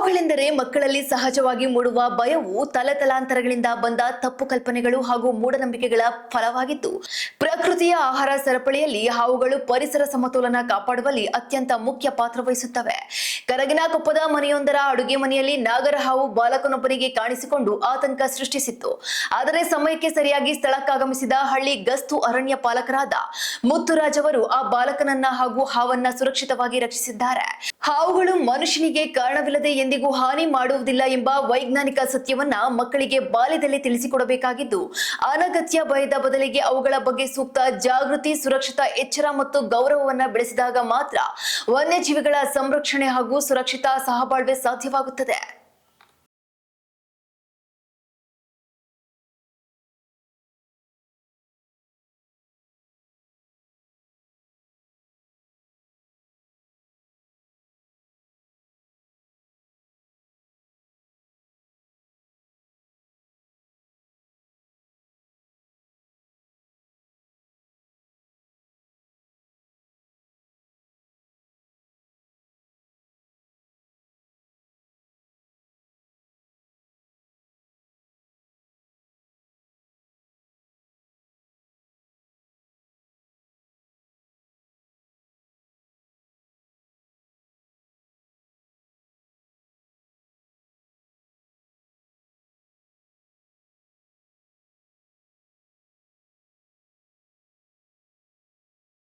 ಹಾವುಗಳೆಂದರೆ ಮಕ್ಕಳಲ್ಲಿ ಸಹಜವಾಗಿ ಮೂಡುವ ಭಯವು ತಲೆತಲಾಂತರಗಳಿಂದ ಬಂದ ತಪ್ಪು ಕಲ್ಪನೆಗಳು ಹಾಗೂ ಮೂಢನಂಬಿಕೆಗಳ ಫಲವಾಗಿದ್ದು, ಪ್ರಕೃತಿಯ ಆಹಾರ ಸರಪಳಿಯಲ್ಲಿ ಹಾವುಗಳು ಪರಿಸರ ಸಮತೋಲನ ಕಾಪಾಡುವಲ್ಲಿ ಅತ್ಯಂತ ಮುಖ್ಯ ಪಾತ್ರ ವಹಿಸುತ್ತವೆ. ಕರಗಿನಕೊಪ್ಪದ ಮನೆಯೊಂದರ ಅಡುಗೆ ಮನೆಯಲ್ಲಿ ನಾಗರ ಹಾವು ಬಾಲಕನೊಬ್ಬನಿಗೆ ಕಾಣಿಸಿಕೊಂಡು ಆತಂಕ ಸೃಷ್ಟಿಸಿತ್ತು. ಆದರೆ ಸಮಯಕ್ಕೆ ಸರಿಯಾಗಿ ಸ್ಥಳಕ್ಕಾಗಮಿಸಿದ ಹಳ್ಳಿ ಗಸ್ತು ಅರಣ್ಯ ಪಾಲಕರಾದ ಮುತ್ತುರಾಜ್ ಅವರು ಆ ಬಾಲಕನನ್ನ ಹಾಗೂ ಹಾವನ್ನ ಸುರಕ್ಷಿತವಾಗಿ ರಕ್ಷಿಸಿದ್ದಾರೆ. ಹಾವುಗಳು ಮನುಷ್ಯನಿಗೆ ಕಾರಣವಿಲ್ಲದೆ ಎಂದಿಗೂ ಹಾನಿ ಮಾಡುವುದಿಲ್ಲ ಎಂಬ ವೈಜ್ಞಾನಿಕ ಸತ್ಯವನ್ನ ಮಕ್ಕಳಿಗೆ ಬಾಲ್ಯದಲ್ಲಿ ತಿಳಿಸಿಕೊಡಬೇಕಾಗಿದ್ದು, ಅನಗತ್ಯ ಭಯದ ಬದಲಿಗೆ ಅವುಗಳ ಬಗ್ಗೆ ಸೂಕ್ತ ಜಾಗೃತಿ, ಸುರಕ್ಷಿತ ಎಚ್ಚರ ಮತ್ತು ಗೌರವವನ್ನ ಬೆಳೆಸಿದಾಗ ಮಾತ್ರ ವನ್ಯಜೀವಿಗಳ ಸಂರಕ್ಷಣೆ ಹಾಗೂ ಸುರಕ್ಷಿತ ಸಹಬಾಳ್ವೆ ಸಾಧ್ಯವಾಗುತ್ತದೆ.